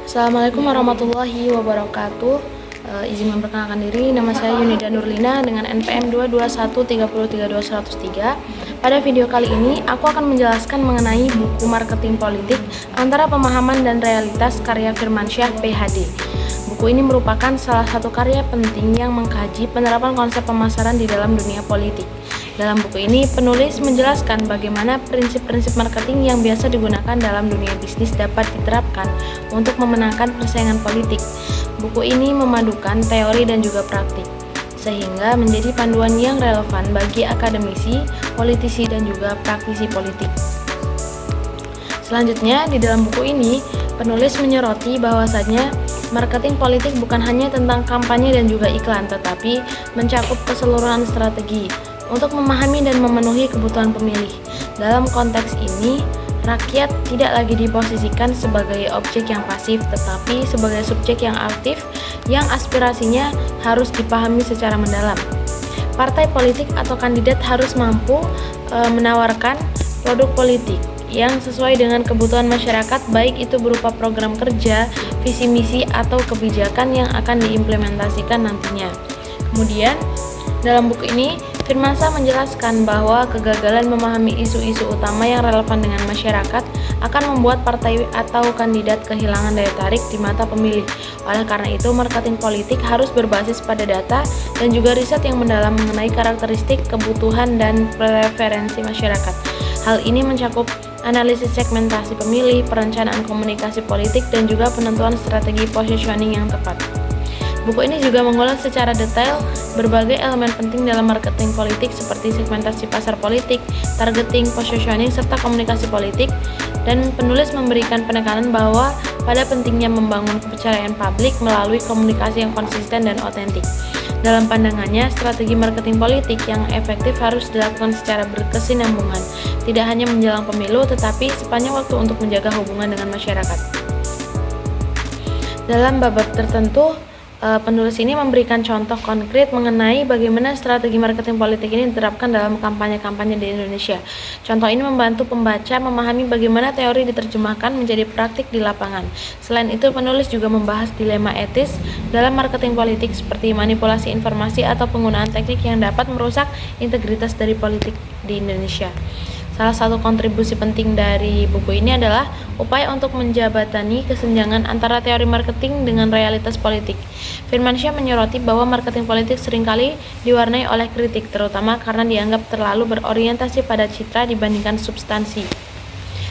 Assalamualaikum warahmatullahi wabarakatuh. Izin memperkenalkan diri, nama saya Yunida Nurlina dengan NPM 22130332103. Pada video kali ini, aku akan menjelaskan mengenai buku Marketing Politik Antara Pemahaman dan Realitas karya Firmansyah PhD. Buku ini merupakan salah satu karya penting yang mengkaji penerapan konsep pemasaran di dalam dunia politik. Dalam buku ini, penulis menjelaskan bagaimana prinsip-prinsip marketing yang biasa digunakan dalam dunia bisnis dapat diterapkan untuk memenangkan persaingan politik. Buku ini memadukan teori dan juga praktik, sehingga menjadi panduan yang relevan bagi akademisi, politisi, dan juga praktisi politik. Selanjutnya, di dalam buku ini, penulis menyoroti bahwasannya marketing politik bukan hanya tentang kampanye dan juga iklan, tetapi mencakup keseluruhan strategi untuk memahami dan memenuhi kebutuhan pemilih. Dalam konteks ini, rakyat tidak lagi diposisikan sebagai objek yang pasif, tetapi sebagai subjek yang aktif yang aspirasinya harus dipahami secara mendalam. Partai politik atau kandidat harus mampu menawarkan produk politik yang sesuai dengan kebutuhan masyarakat, baik itu berupa program kerja, visi misi, atau kebijakan yang akan diimplementasikan nantinya. Kemudian, dalam buku ini, Firmansyah menjelaskan bahwa kegagalan memahami isu-isu utama yang relevan dengan masyarakat akan membuat partai atau kandidat kehilangan daya tarik di mata pemilih. Oleh karena itu, marketing politik harus berbasis pada data dan juga riset yang mendalam mengenai karakteristik, kebutuhan, dan preferensi masyarakat. Hal ini mencakup analisis segmentasi pemilih, perencanaan komunikasi politik, dan juga penentuan strategi positioning yang tepat. Buku ini juga mengulas secara detail berbagai elemen penting dalam marketing politik seperti segmentasi pasar politik, targeting, positioning, serta komunikasi politik, dan penulis memberikan penekanan bahwa pada pentingnya membangun kepercayaan publik melalui komunikasi yang konsisten dan otentik. Dalam pandangannya, strategi marketing politik yang efektif harus dilakukan secara berkesinambungan, tidak hanya menjelang pemilu tetapi sepanjang waktu untuk menjaga hubungan dengan masyarakat. Dalam bab tertentu, penulis ini memberikan contoh konkret mengenai bagaimana strategi marketing politik ini diterapkan dalam kampanye-kampanye di Indonesia. Contoh ini membantu pembaca memahami bagaimana teori diterjemahkan menjadi praktik di lapangan. Selain itu, penulis juga membahas dilema etis dalam marketing politik seperti manipulasi informasi atau penggunaan teknik yang dapat merusak integritas dari politik di Indonesia. Salah satu kontribusi penting dari buku ini adalah upaya untuk menjabatani kesenjangan antara teori marketing dengan realitas politik. Firmansyah menyoroti bahwa marketing politik seringkali diwarnai oleh kritik, terutama karena dianggap terlalu berorientasi pada citra dibandingkan substansi.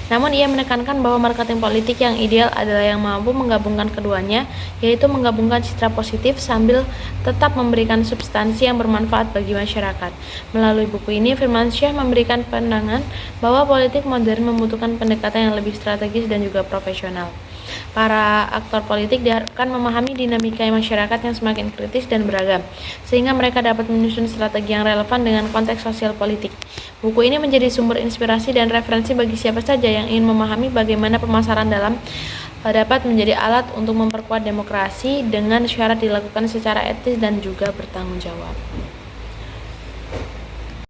Namun ia menekankan bahwa marketing politik yang ideal adalah yang mampu menggabungkan keduanya, yaitu menggabungkan citra positif sambil tetap memberikan substansi yang bermanfaat bagi masyarakat. Melalui buku ini, Firmansyah memberikan pandangan bahwa politik modern membutuhkan pendekatan yang lebih strategis dan juga profesional. Para aktor politik diharapkan memahami dinamika masyarakat yang semakin kritis dan beragam, sehingga mereka dapat menyusun strategi yang relevan dengan konteks sosial politik. Buku ini menjadi sumber inspirasi dan referensi bagi siapa saja yang ingin memahami bagaimana pemasaran dapat menjadi alat untuk memperkuat demokrasi dengan syarat dilakukan secara etis dan juga bertanggung jawab.